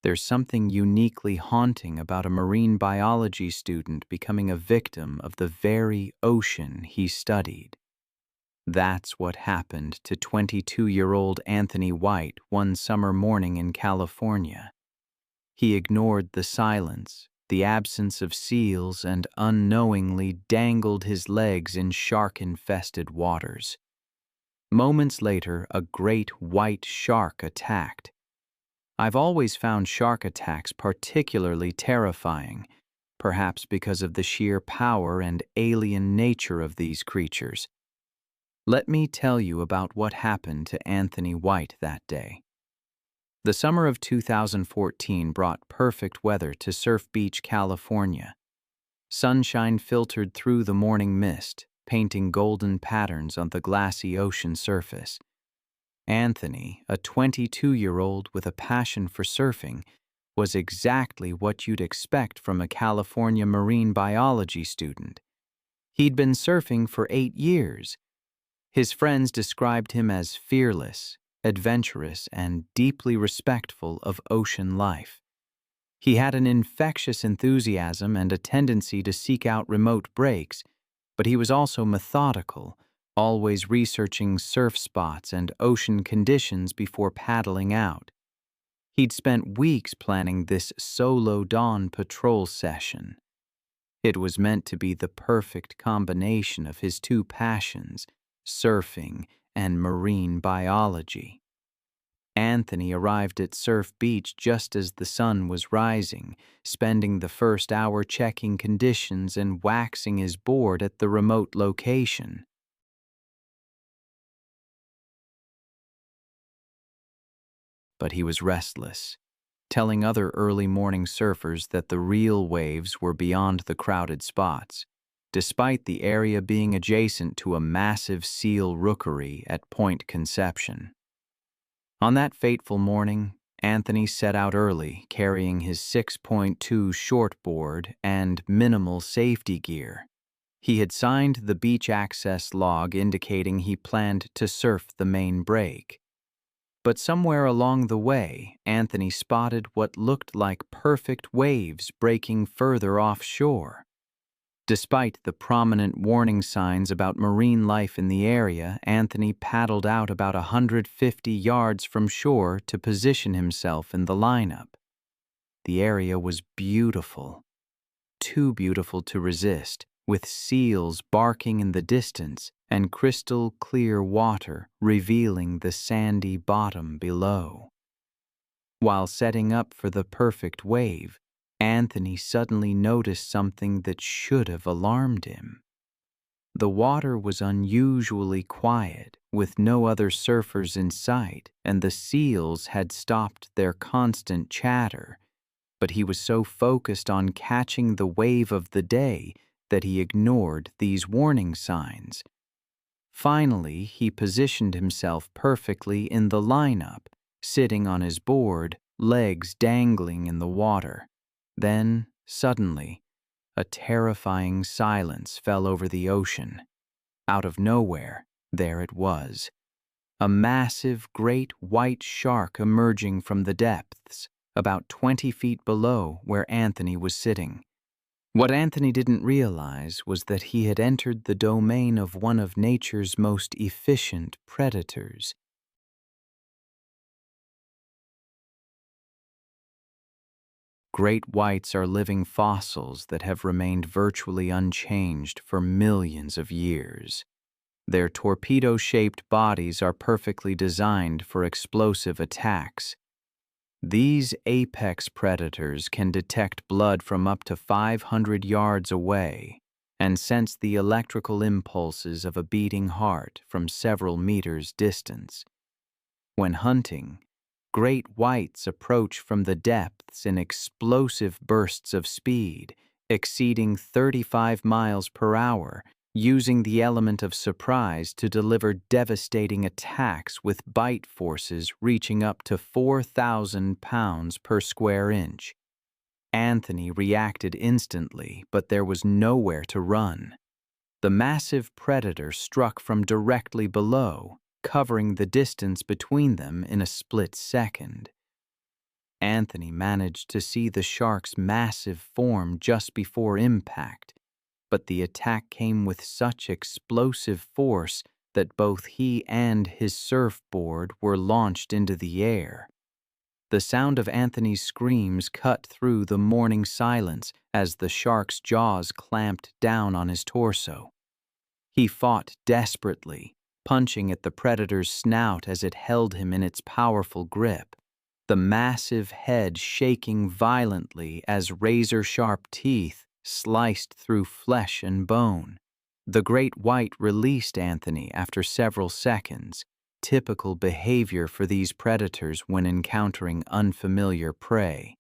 There's something uniquely haunting about a marine biology student becoming a victim of the very ocean he studied. That's what happened to 22-year-old Anthony White one summer morning in California. He ignored the silence, the absence of seals, and unknowingly dangled his legs in shark-infested waters. Moments later, a great white shark attacked. I've always found shark attacks particularly terrifying, perhaps because of the sheer power and alien nature of these creatures. Let me tell you about what happened to Anthony White that day. The summer of 2014 brought perfect weather to Surf Beach, California. Sunshine filtered through the morning mist, painting golden patterns on the glassy ocean surface. Anthony, a 22-year-old with a passion for surfing, was exactly what you'd expect from a California marine biology student. He'd been surfing for 8 years. His friends described him as fearless, adventurous, and deeply respectful of ocean life. He had an infectious enthusiasm and a tendency to seek out remote breaks, but he was also methodical, always researching surf spots and ocean conditions before paddling out. He'd spent weeks planning this solo dawn patrol session. It was meant to be the perfect combination of his two passions, surfing and marine biology. Anthony arrived at Surf Beach just as the sun was rising, spending the first hour checking conditions and waxing his board at the remote location. But he was restless, telling other early morning surfers that the real waves were beyond the crowded spots, despite the area being adjacent to a massive seal rookery at Point Conception. On that fateful morning, Anthony set out early, carrying his 6.2 shortboard and minimal safety gear. He had signed the beach access log indicating he planned to surf the main break. But somewhere along the way, Anthony spotted what looked like perfect waves breaking further offshore. Despite the prominent warning signs about marine life in the area, Anthony paddled out about 150 yards from shore to position himself in the lineup. The area was beautiful, too beautiful to resist, with seals barking in the distance and crystal clear water revealing the sandy bottom below. While setting up for the perfect wave, Anthony suddenly noticed something that should have alarmed him. The water was unusually quiet, with no other surfers in sight, and the seals had stopped their constant chatter, but he was so focused on catching the wave of the day that he ignored these warning signs. Finally, he positioned himself perfectly in the lineup, sitting on his board, legs dangling in the water. Then, suddenly, a terrifying silence fell over the ocean. Out of nowhere, there it was. A massive, great white shark emerging from the depths, about 20 feet below where Anthony was sitting. What Anthony didn't realize was that he had entered the domain of one of nature's most efficient predators. Great whites are living fossils that have remained virtually unchanged for millions of years. Their torpedo-shaped bodies are perfectly designed for explosive attacks. These apex predators can detect blood from up to 500 yards away and sense the electrical impulses of a beating heart from several meters distance. When hunting, great whites approach from the depths in explosive bursts of speed, exceeding 35 miles per hour, using the element of surprise to deliver devastating attacks with bite forces reaching up to 4,000 pounds per square inch. Anthony reacted instantly, but there was nowhere to run. The massive predator struck from directly below, covering the distance between them in a split second. Anthony managed to see the shark's massive form just before impact, but the attack came with such explosive force that both he and his surfboard were launched into the air. The sound of Anthony's screams cut through the morning silence as the shark's jaws clamped down on his torso. He fought desperately, punching at the predator's snout as it held him in its powerful grip, the massive head shaking violently as razor-sharp teeth sliced through flesh and bone. The great white released Anthony after several seconds, typical behavior for these predators when encountering unfamiliar prey,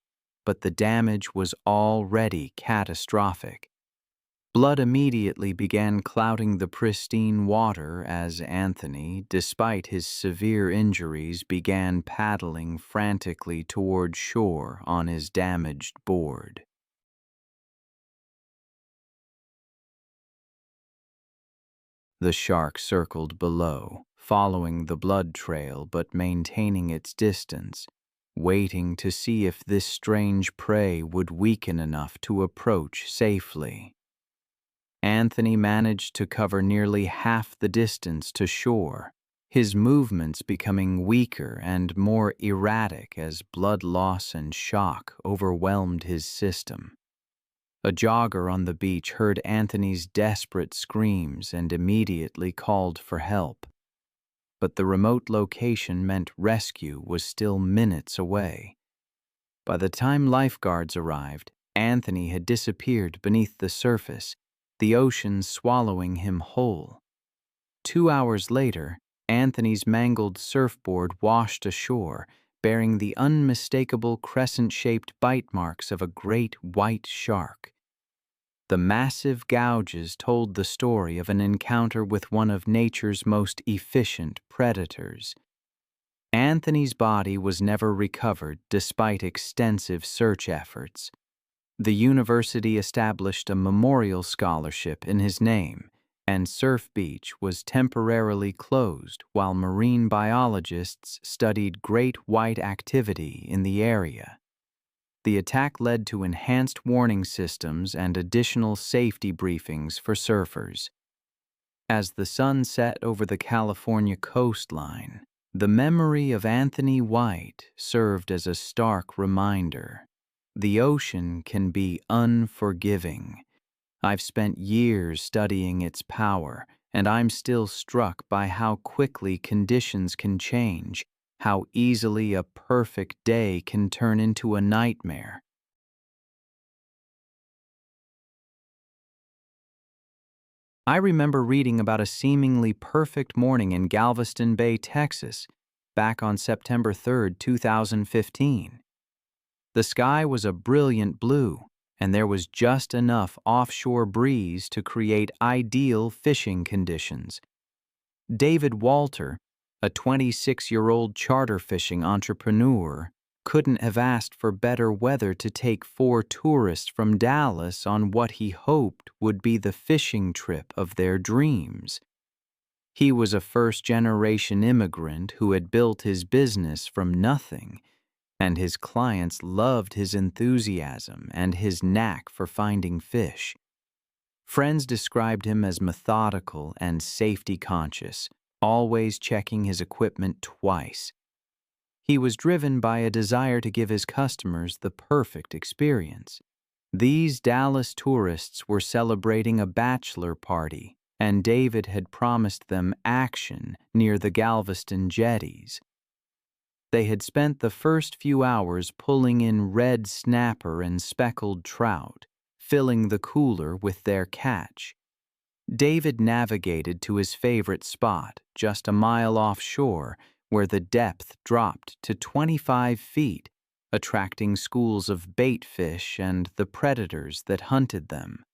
but the damage was already catastrophic. Blood immediately began clouding the pristine water as Anthony, despite his severe injuries, began paddling frantically toward shore on his damaged board. The shark circled below, following the blood trail but maintaining its distance, waiting to see if this strange prey would weaken enough to approach safely. Anthony managed to cover nearly half the distance to shore, his movements becoming weaker and more erratic as blood loss and shock overwhelmed his system. A jogger on the beach heard Anthony's desperate screams and immediately called for help. But the remote location meant rescue was still minutes away. By the time lifeguards arrived, Anthony had disappeared beneath the surface, the ocean swallowing him whole. 2 hours later, Anthony's mangled surfboard washed ashore, bearing the unmistakable crescent-shaped bite marks of a great white shark. The massive gouges told the story of an encounter with one of nature's most efficient predators. Anthony's body was never recovered despite extensive search efforts. The university established a memorial scholarship in his name, and Surf Beach was temporarily closed while marine biologists studied great white activity in the area. The attack led to enhanced warning systems and additional safety briefings for surfers. As the sun set over the California coastline, the memory of Anthony White served as a stark reminder. The ocean can be unforgiving. I've spent years studying its power, and I'm still struck by how quickly conditions can change, how easily a perfect day can turn into a nightmare. I remember reading about a seemingly perfect morning in Galveston Bay, Texas, back on September 3, 2015. The sky was a brilliant blue, and there was just enough offshore breeze to create ideal fishing conditions. David Walter, a 26-year-old charter fishing entrepreneur, couldn't have asked for better weather to take 4 tourists from Dallas on what he hoped would be the fishing trip of their dreams. He was a first-generation immigrant who had built his business from nothing, and his clients loved his enthusiasm and his knack for finding fish. Friends described him as methodical and safety-conscious, always checking his equipment twice. He was driven by a desire to give his customers the perfect experience. These Dallas tourists were celebrating a bachelor party, and David had promised them action near the Galveston jetties. They had spent the first few hours pulling in red snapper and speckled trout, filling the cooler with their catch. David navigated to his favorite spot, just a mile offshore, where the depth dropped to 25 feet, attracting schools of bait fish and the predators that hunted them.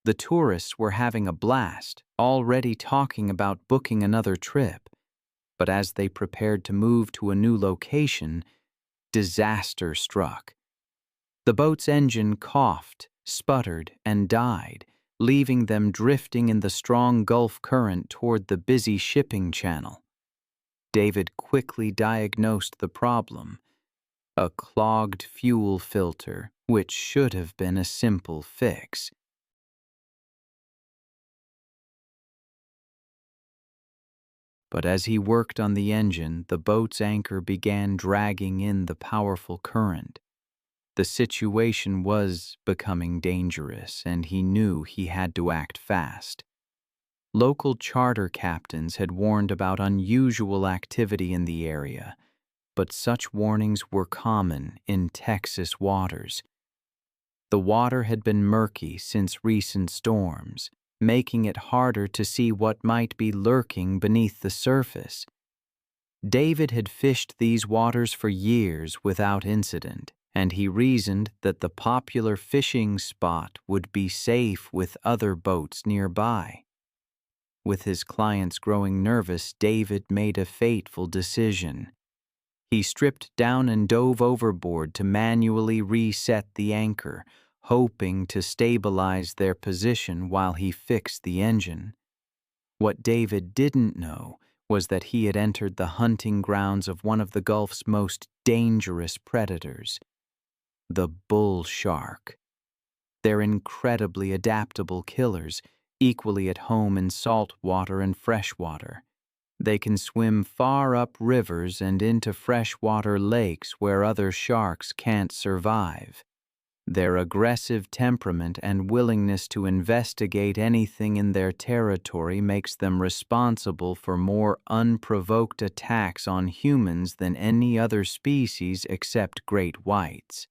The tourists were having a blast, already talking about booking another trip. But as they prepared to move to a new location, disaster struck. The boat's engine coughed, sputtered, and died, leaving them drifting in the strong Gulf current toward the busy shipping channel. David quickly diagnosed the problem: a clogged fuel filter, which should have been a simple fix. But as he worked on the engine, the boat's anchor began dragging in the powerful current. The situation was becoming dangerous, and he knew he had to act fast. Local charter captains had warned about unusual activity in the area, but such warnings were common in Texas waters. The water had been murky since recent storms, making it harder to see what might be lurking beneath the surface. David had fished these waters for years without incident, and he reasoned that the popular fishing spot would be safe with other boats nearby. With his clients growing nervous, David made a fateful decision. He stripped down and dove overboard to manually reset the anchor, hoping to stabilize their position while he fixed the engine. What David didn't know was that he had entered the hunting grounds of one of the Gulf's most dangerous predators, the bull shark. They're incredibly adaptable killers, equally at home in salt water and fresh water. They can swim far up rivers and into freshwater lakes where other sharks can't survive. Their aggressive temperament and willingness to investigate anything in their territory makes them responsible for more unprovoked attacks on humans than any other species except great whites.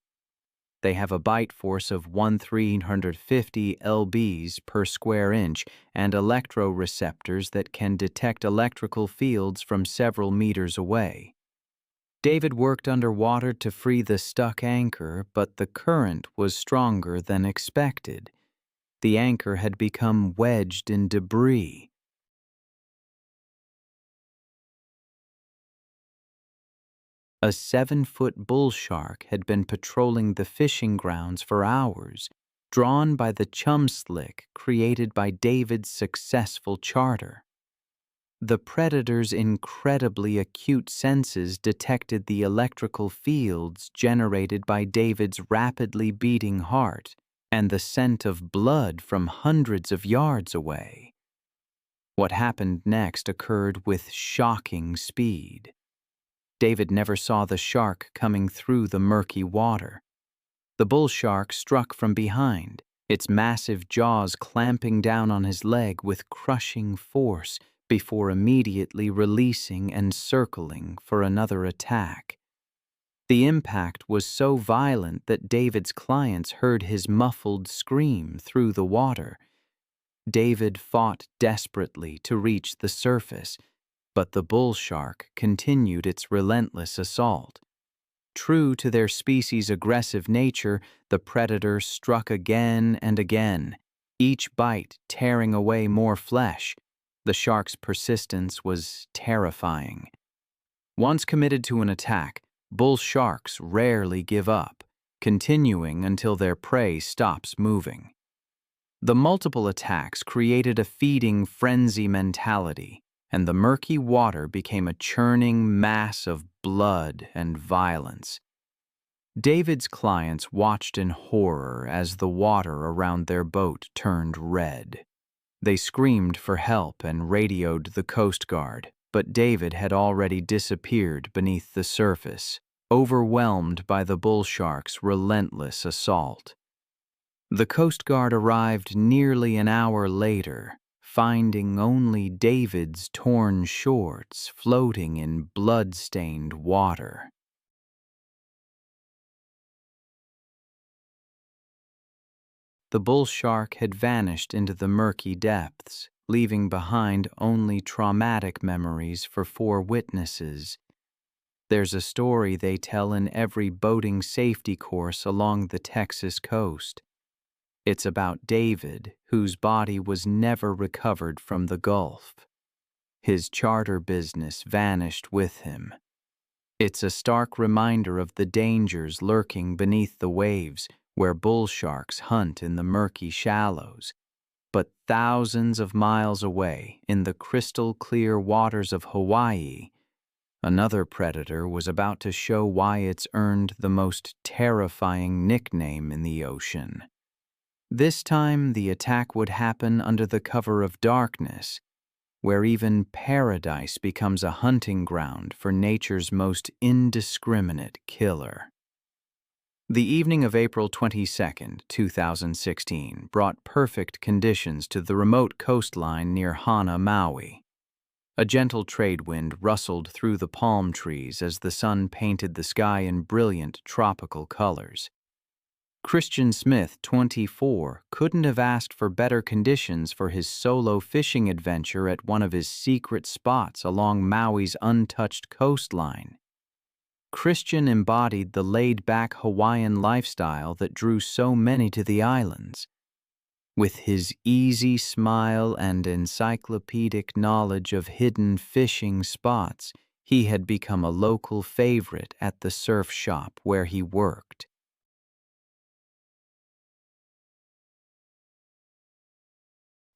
They have a bite force of 1,350 lbs per square inch and electroreceptors that can detect electrical fields from several meters away. David worked underwater to free the stuck anchor, but the current was stronger than expected. The anchor had become wedged in debris. A 7-foot bull shark had been patrolling the fishing grounds for hours, drawn by the chum slick created by David's successful charter. The predator's incredibly acute senses detected the electrical fields generated by David's rapidly beating heart and the scent of blood from hundreds of yards away. What happened next occurred with shocking speed. David never saw the shark coming through the murky water. The bull shark struck from behind, its massive jaws clamping down on his leg with crushing force before immediately releasing and circling for another attack. The impact was so violent that David's clients heard his muffled scream through the water. David fought desperately to reach the surface, but the bull shark continued its relentless assault. True to their species' aggressive nature, the predator struck again and again, each bite tearing away more flesh. The shark's persistence was terrifying. Once committed to an attack, bull sharks rarely give up, continuing until their prey stops moving. The multiple attacks created a feeding frenzy mentality, and the murky water became a churning mass of blood and violence. David's clients watched in horror as the water around their boat turned red. They screamed for help and radioed the Coast Guard, but David had already disappeared beneath the surface, overwhelmed by the bull shark's relentless assault. The Coast Guard arrived nearly an hour later, finding only David's torn shorts floating in blood-stained water. The bull shark had vanished into the murky depths, leaving behind only traumatic memories for 4 witnesses. There's a story they tell in every boating safety course along the Texas coast. It's about David, whose body was never recovered from the Gulf. His charter business vanished with him. It's a stark reminder of the dangers lurking beneath the waves where bull sharks hunt in the murky shallows. But thousands of miles away, in the crystal-clear waters of Hawaii, Another predator was about to show why it's earned the most terrifying nickname in the ocean. This time, the attack would happen under the cover of darkness, where even paradise becomes a hunting ground for nature's most indiscriminate killer. The evening of April 22, 2016, brought perfect conditions to the remote coastline near Hana, Maui. A gentle trade wind rustled through the palm trees as the sun painted the sky in brilliant tropical colors. Christian Smith, 24, couldn't have asked for better conditions for his solo fishing adventure at one of his secret spots along Maui's untouched coastline. Christian embodied the laid-back Hawaiian lifestyle that drew so many to the islands. With his easy smile and encyclopedic knowledge of hidden fishing spots, he had become a local favorite at the surf shop where he worked.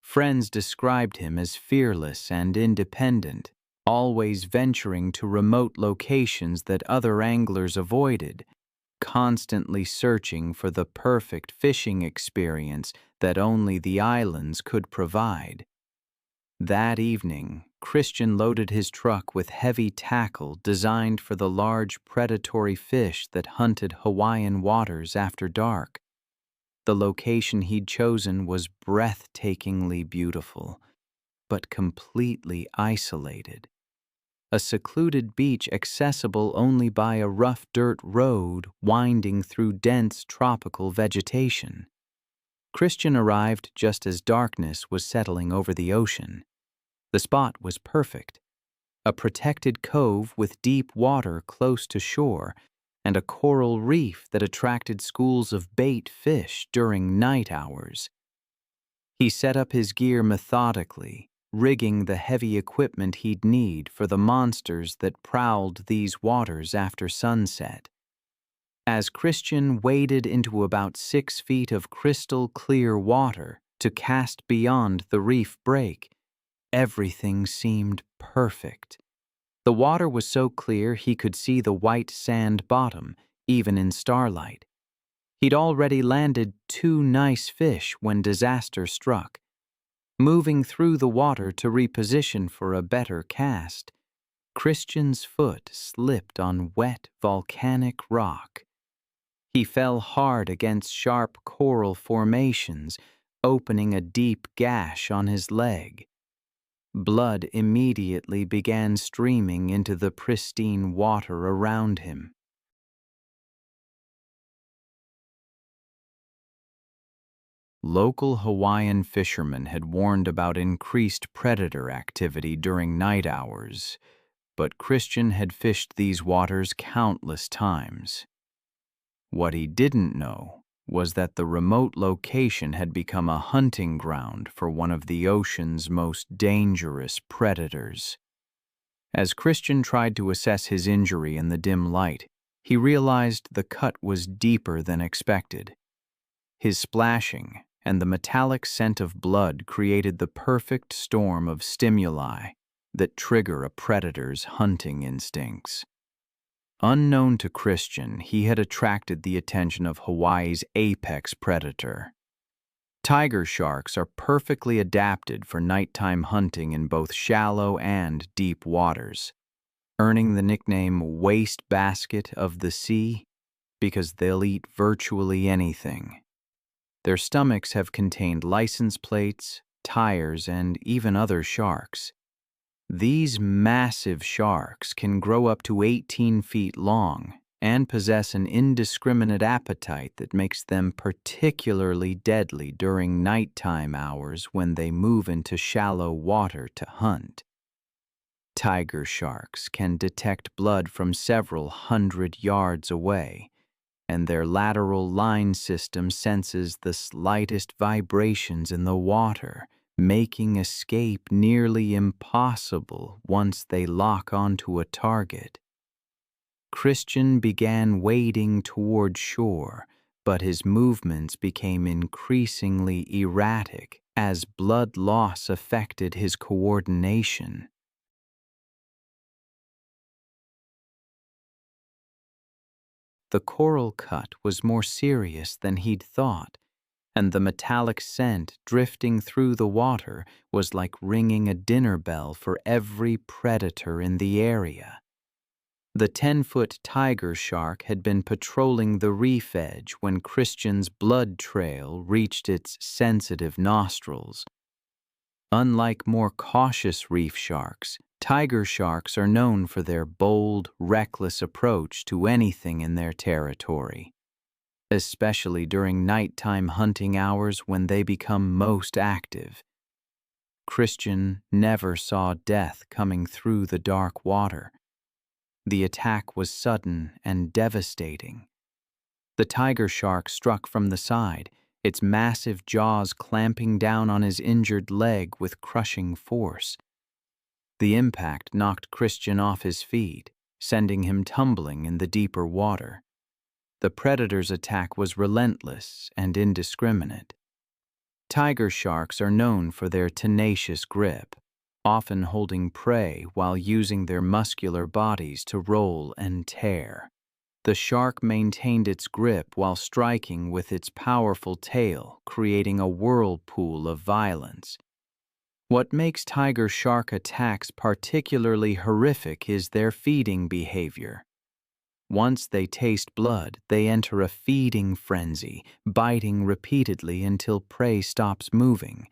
Friends described him as fearless and independent, always venturing to remote locations that other anglers avoided, constantly searching for the perfect fishing experience that only the islands could provide. That evening, Christian loaded his truck with heavy tackle designed for the large predatory fish that hunted Hawaiian waters after dark. The location he'd chosen was breathtakingly beautiful, but completely isolated. A secluded beach accessible only by a rough dirt road winding through dense tropical vegetation. Christian arrived just as darkness was settling over the ocean. The spot was perfect. A protected cove with deep water close to shore and a coral reef that attracted schools of bait fish during night hours. He set up his gear methodically, rigging the heavy equipment he'd need for the monsters that prowled these waters after sunset. As Christian waded into about 6 feet of crystal-clear water to cast beyond the reef break, everything seemed perfect. The water was so clear he could see the white sand bottom, even in starlight. He'd already landed 2 nice fish when disaster struck. Moving through the water to reposition for a better cast, Christian's foot slipped on wet volcanic rock. He fell hard against sharp coral formations, opening a deep gash on his leg. Blood immediately began streaming into the pristine water around him. Local Hawaiian fishermen had warned about increased predator activity during night hours, but Christian had fished these waters countless times. What he didn't know was that the remote location had become a hunting ground for one of the ocean's most dangerous predators. As Christian tried to assess his injury in the dim light, he realized the cut was deeper than expected. His splashing and the metallic scent of blood created the perfect storm of stimuli that trigger a predator's hunting instincts. Unknown to Christian, he had attracted the attention of Hawaii's apex predator. Tiger sharks are perfectly adapted for nighttime hunting in both shallow and deep waters, earning the nickname wastebasket of the sea because they'll eat virtually anything. Their stomachs have contained license plates, tires, and even other sharks. These massive sharks can grow up to 18 feet long and possess an indiscriminate appetite that makes them particularly deadly during nighttime hours when they move into shallow water to hunt. Tiger sharks can detect blood from several hundred yards away, and their lateral line system senses the slightest vibrations in the water, making escape nearly impossible once they lock onto a target. Christian began wading toward shore, but his movements became increasingly erratic as blood loss affected his coordination. The coral cut was more serious than he'd thought, and the metallic scent drifting through the water was like ringing a dinner bell for every predator in the area. The 10-foot tiger shark had been patrolling the reef edge when Christian's blood trail reached its sensitive nostrils. Unlike more cautious reef sharks, tiger sharks are known for their bold, reckless approach to anything in their territory, especially during nighttime hunting hours when they become most active. Christian never saw death coming through the dark water. The attack was sudden and devastating. The tiger shark struck from the side, its massive jaws clamping down on his injured leg with crushing force. The impact knocked Christian off his feet, sending him tumbling in the deeper water. The predator's attack was relentless and indiscriminate. Tiger sharks are known for their tenacious grip, often holding prey while using their muscular bodies to roll and tear. The shark maintained its grip while striking with its powerful tail, creating a whirlpool of violence. What makes tiger shark attacks particularly horrific is their feeding behavior. Once they taste blood, they enter a feeding frenzy, biting repeatedly until prey stops moving.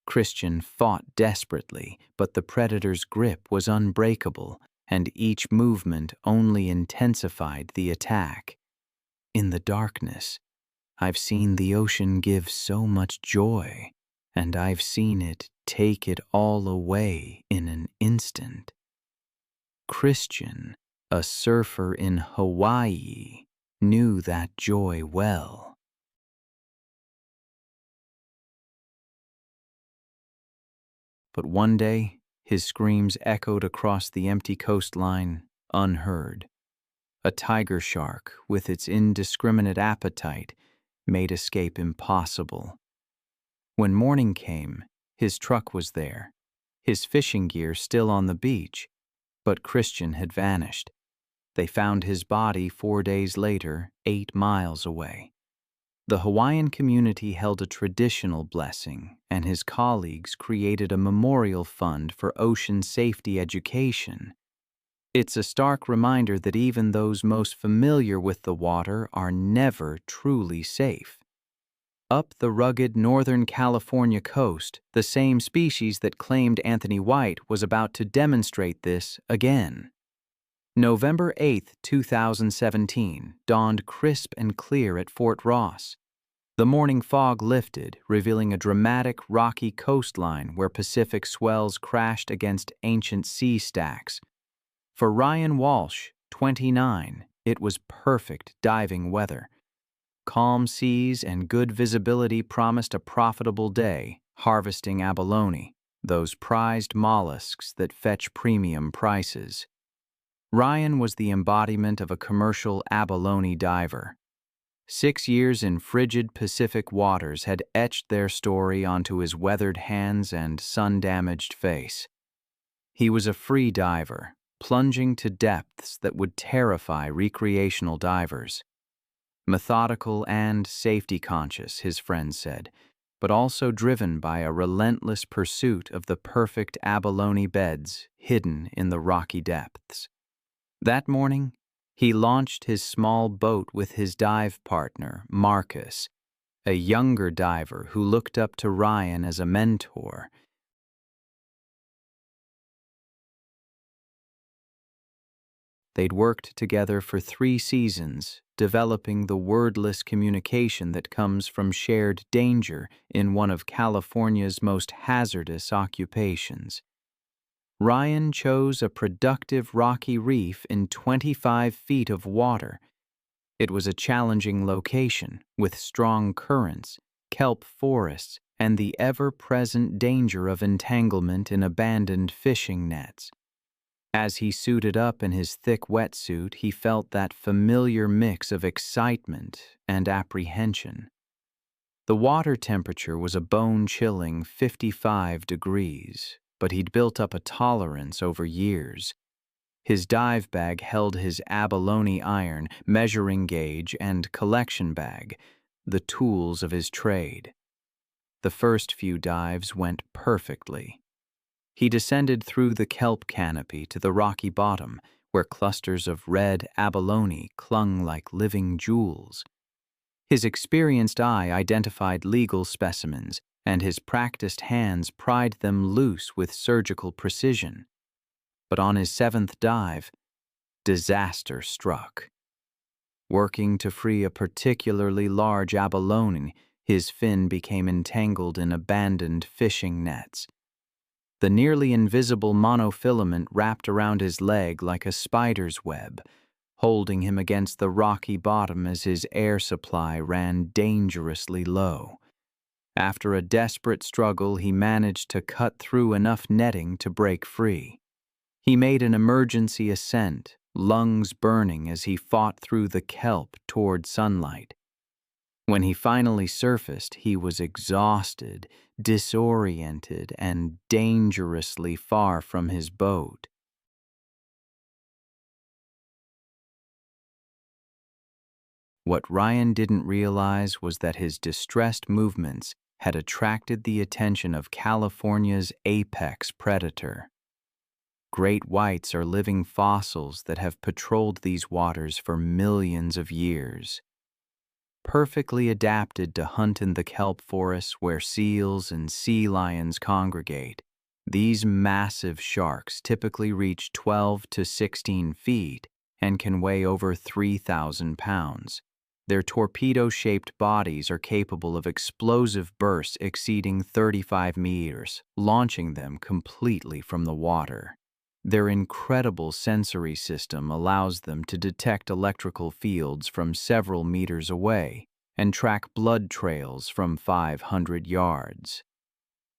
Christian fought desperately, but the predator's grip was unbreakable, and each movement only intensified the attack. In the darkness, I've seen the ocean give so much joy, and I've seen it take it all away in an instant. Christian, a surfer in Hawaii, knew that joy well. But one day, his screams echoed across the empty coastline, unheard. A tiger shark, with its indiscriminate appetite, made escape impossible. When morning came, his truck was there, his fishing gear still on the beach, but Christian had vanished. They found his body 4 days later, 8 miles away. The Hawaiian community held a traditional blessing, and his colleagues created a memorial fund for ocean safety education. It's a stark reminder that even those most familiar with the water are never truly safe. Up the rugged Northern California coast, the same species that claimed Anthony White was about to demonstrate this again. November 8, 2017, dawned crisp and clear at Fort Ross. The morning fog lifted, revealing a dramatic rocky coastline where Pacific swells crashed against ancient sea stacks. For Ryan Walsh, 29, it was perfect diving weather. Calm seas and good visibility promised a profitable day, harvesting abalone, those prized mollusks that fetch premium prices. Ryan was the embodiment of a commercial abalone diver. 6 years in frigid Pacific waters had etched their story onto his weathered hands and sun-damaged face. He was a free diver, plunging to depths that would terrify recreational divers. Methodical and safety-conscious, his friends said, but also driven by a relentless pursuit of the perfect abalone beds hidden in the rocky depths. That morning, he launched his small boat with his dive partner, Marcus, a younger diver who looked up to Ryan as a mentor. They'd worked together for 3 seasons, developing the wordless communication that comes from shared danger in one of California's most hazardous occupations. Ryan chose a productive rocky reef in 25 feet of water. It was a challenging location, with strong currents, kelp forests, and the ever-present danger of entanglement in abandoned fishing nets. As he suited up in his thick wetsuit, he felt that familiar mix of excitement and apprehension. The water temperature was a bone-chilling 55 degrees, but he'd built up a tolerance over years. His dive bag held his abalone iron, measuring gauge, and collection bag, the tools of his trade. The first few dives went perfectly. He descended through the kelp canopy to the rocky bottom, where clusters of red abalone clung like living jewels. His experienced eye identified legal specimens, and his practiced hands pried them loose with surgical precision. But on his seventh dive, disaster struck. Working to free a particularly large abalone, his fin became entangled in abandoned fishing nets. The nearly invisible monofilament wrapped around his leg like a spider's web, holding him against the rocky bottom as his air supply ran dangerously low. After a desperate struggle, he managed to cut through enough netting to break free. He made an emergency ascent, lungs burning as he fought through the kelp toward sunlight. When he finally surfaced, he was exhausted, disoriented, and dangerously far from his boat. What Ryan didn't realize was that his distressed movements had attracted the attention of California's apex predator. Great whites are living fossils that have patrolled these waters for millions of years. Perfectly adapted to hunt in the kelp forests where seals and sea lions congregate, these massive sharks typically reach 12 to 16 feet and can weigh over 3,000 pounds. Their torpedo-shaped bodies are capable of explosive bursts exceeding 35 meters, launching them completely from the water. Their incredible sensory system allows them to detect electrical fields from several meters away and track blood trails from 500 yards.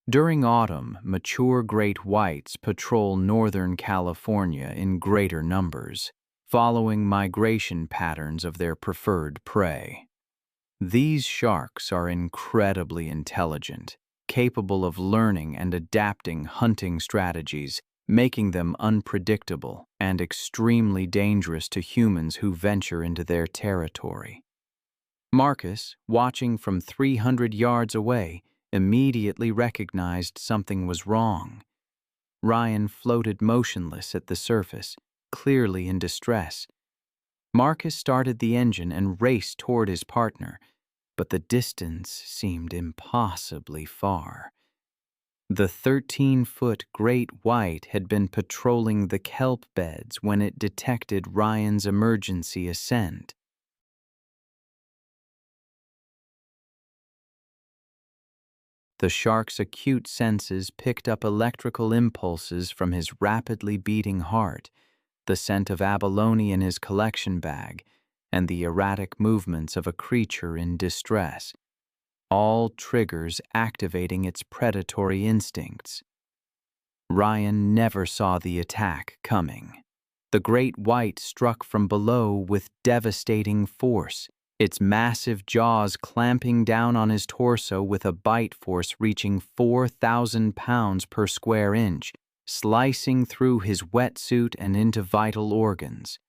During autumn, mature great whites patrol northern California in greater numbers, following migration patterns of their preferred prey. These sharks are incredibly intelligent, capable of learning and adapting hunting strategies, making them unpredictable and extremely dangerous to humans who venture into their territory. Marcus, watching from 300 yards away, immediately recognized something was wrong. Ryan floated motionless at the surface, clearly in distress. Marcus started the engine and raced toward his partner, but the distance seemed impossibly far. The 13-foot great white had been patrolling the kelp beds when it detected Ryan's emergency ascent. The shark's acute senses picked up electrical impulses from his rapidly beating heart, the scent of abalone in his collection bag, and the erratic movements of a creature in distress, all triggers activating its predatory instincts. Ryan never saw the attack coming. The great white struck from below with devastating force, its massive jaws clamping down on his torso with a bite force reaching 4,000 pounds per square inch, slicing through his wetsuit and into vital organs.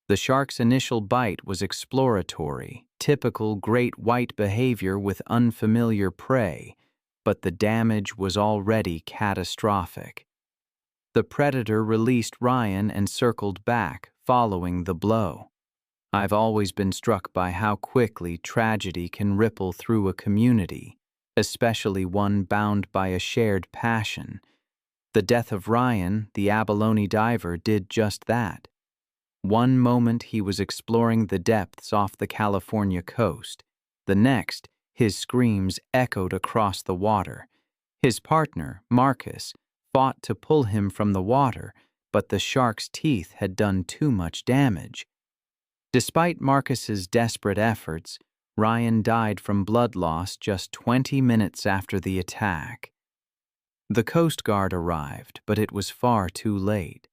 The shark's initial bite was exploratory, typical great white behavior with unfamiliar prey, but the damage was already catastrophic. The predator released Ryan and circled back, following the blow. I've always been struck by how quickly tragedy can ripple through a community, especially one bound by a shared passion. The death of Ryan, the abalone diver, did just that. One moment he was exploring the depths off the California coast. The next, his screams echoed across the water. His partner, Marcus, fought to pull him from the water, but the shark's teeth had done too much damage. Despite Marcus's desperate efforts, Ryan died from blood loss just 20 minutes after the attack. The Coast Guard arrived, but it was far too late.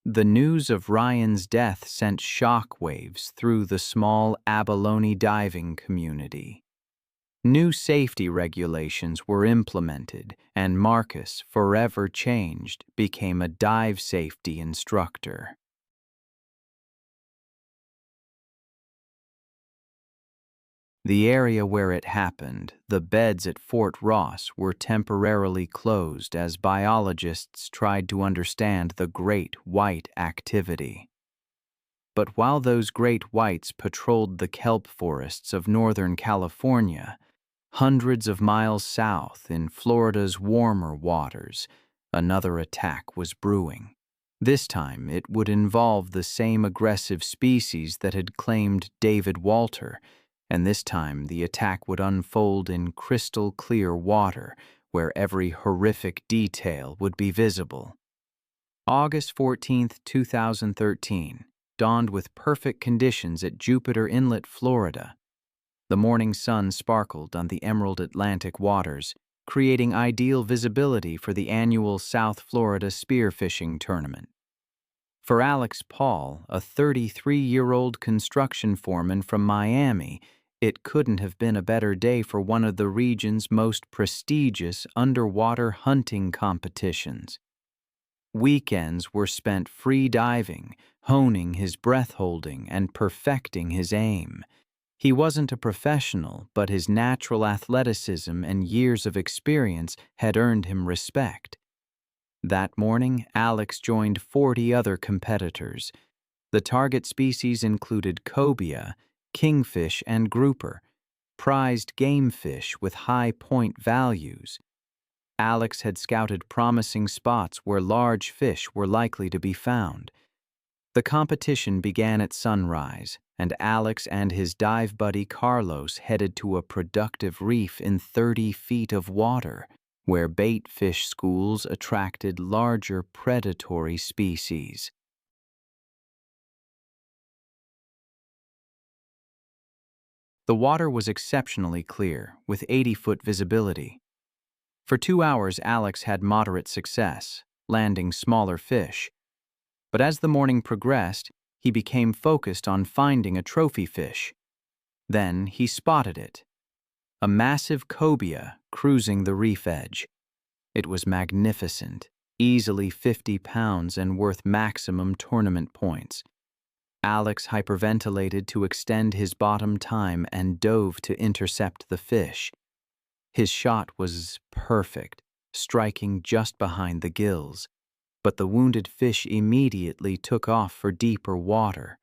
The news of Ryan's death sent shockwaves through the small abalone diving community. New safety regulations were implemented, and Marcus, forever changed, became a dive safety instructor. The area where it happened, the beds at Fort Ross, were temporarily closed as biologists tried to understand the great white activity. But while those great whites patrolled the kelp forests of Northern California, hundreds of miles south in Florida's warmer waters, another attack was brewing. This time it would involve the same aggressive species that had claimed David Walter, and this time the attack would unfold in crystal clear water where every horrific detail would be visible. August 14th, 2013, dawned with perfect conditions at Jupiter Inlet, Florida. The morning sun sparkled on the emerald Atlantic waters, creating ideal visibility for the annual South Florida spearfishing tournament. For Alex Paul, a 33-year-old construction foreman from Miami, it couldn't have been a better day for one of the region's most prestigious underwater hunting competitions. Weekends were spent free diving, honing his breath-holding and perfecting his aim. He wasn't a professional, but his natural athleticism and years of experience had earned him respect. That morning, Alex joined 40 other competitors. The target species included cobia, kingfish, and grouper, prized game fish with high point values. Alex had scouted promising spots where large fish were likely to be found. The competition began at sunrise, and Alex and his dive buddy Carlos headed to a productive reef in 30 feet of water, where bait fish schools attracted larger predatory species. The water was exceptionally clear, with 80-foot visibility. For 2 hours, Alex had moderate success, landing smaller fish. But as the morning progressed, he became focused on finding a trophy fish. Then he spotted it, a massive cobia cruising the reef edge. It was magnificent, easily 50 pounds and worth maximum tournament points. Alex hyperventilated to extend his bottom time and dove to intercept the fish. His shot was perfect, striking just behind the gills, but the wounded fish immediately took off for deeper water.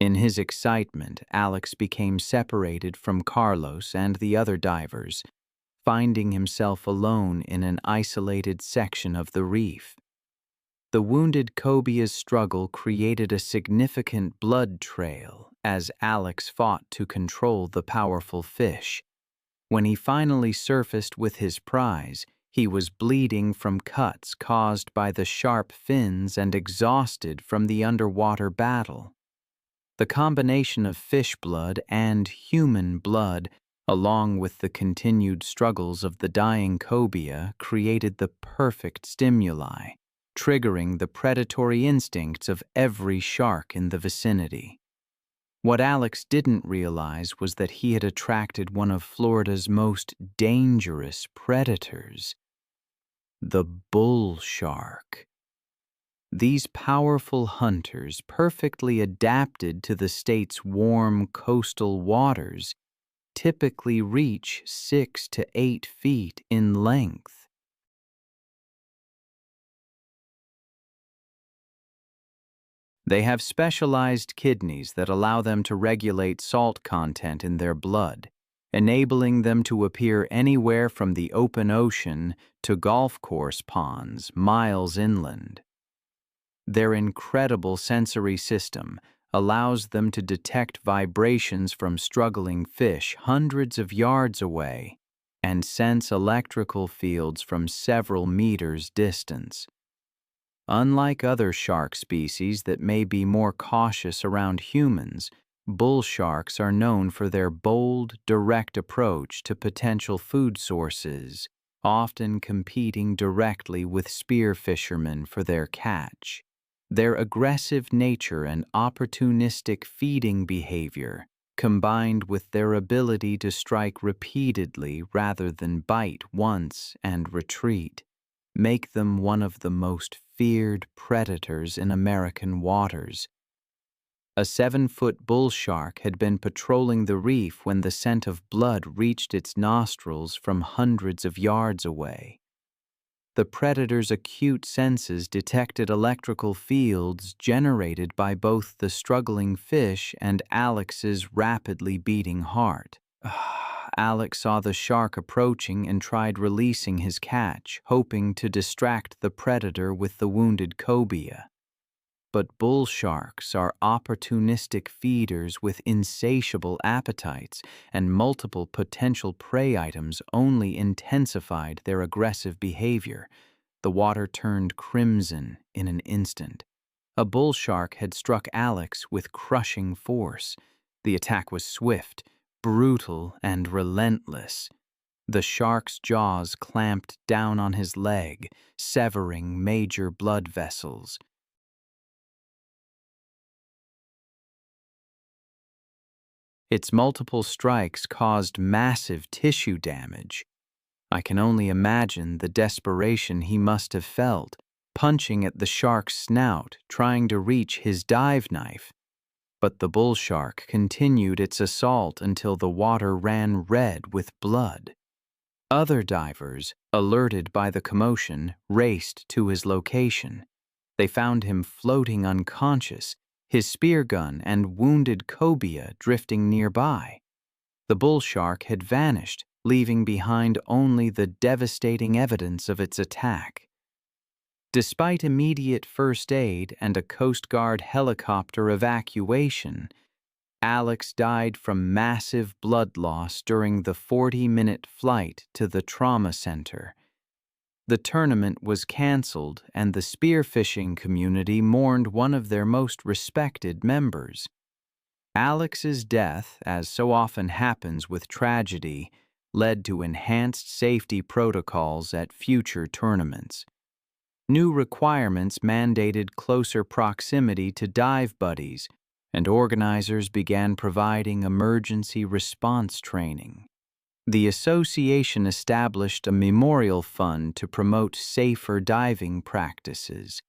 In his excitement, Alex became separated from Carlos and the other divers, finding himself alone in an isolated section of the reef. The wounded cobia's struggle created a significant blood trail as Alex fought to control the powerful fish. When he finally surfaced with his prize, he was bleeding from cuts caused by the sharp fins and exhausted from the underwater battle. The combination of fish blood and human blood, along with the continued struggles of the dying cobia, created the perfect stimuli, triggering the predatory instincts of every shark in the vicinity. What Alex didn't realize was that he had attracted one of Florida's most dangerous predators, the bull shark. These powerful hunters, perfectly adapted to the state's warm coastal waters, typically reach 6 to 8 feet in length. They have specialized kidneys that allow them to regulate salt content in their blood, enabling them to appear anywhere from the open ocean to golf course ponds miles inland. Their incredible sensory system allows them to detect vibrations from struggling fish hundreds of yards away and sense electrical fields from several meters distance. Unlike other shark species that may be more cautious around humans, bull sharks are known for their bold, direct approach to potential food sources, often competing directly with spear fishermen for their catch. Their aggressive nature and opportunistic feeding behavior, combined with their ability to strike repeatedly rather than bite once and retreat, make them one of the most feared predators in American waters. A 7-foot bull shark had been patrolling the reef when the scent of blood reached its nostrils from hundreds of yards away. The predator's acute senses detected electrical fields generated by both the struggling fish and Alex's rapidly beating heart. Alex saw the shark approaching and tried releasing his catch, hoping to distract the predator with the wounded cobia. But bull sharks are opportunistic feeders with insatiable appetites, and multiple potential prey items only intensified their aggressive behavior. The water turned crimson in an instant. A bull shark had struck Alex with crushing force. The attack was swift, brutal, and relentless. The shark's jaws clamped down on his leg, severing major blood vessels. Its multiple strikes caused massive tissue damage. I can only imagine the desperation he must have felt, punching at the shark's snout, trying to reach his dive knife. But the bull shark continued its assault until the water ran red with blood. Other divers, alerted by the commotion, raced to his location. They found him floating unconscious, his spear gun and wounded cobia drifting nearby. The bull shark had vanished, leaving behind only the devastating evidence of its attack. Despite immediate first aid and a Coast Guard helicopter evacuation, Alex died from massive blood loss during the 40-minute flight to the trauma center. The tournament was canceled, and the spearfishing community mourned one of their most respected members. Alex's death, as so often happens with tragedy, led to enhanced safety protocols at future tournaments. New requirements mandated closer proximity to dive buddies, and organizers began providing emergency response training. The association established a memorial fund to promote safer diving practices,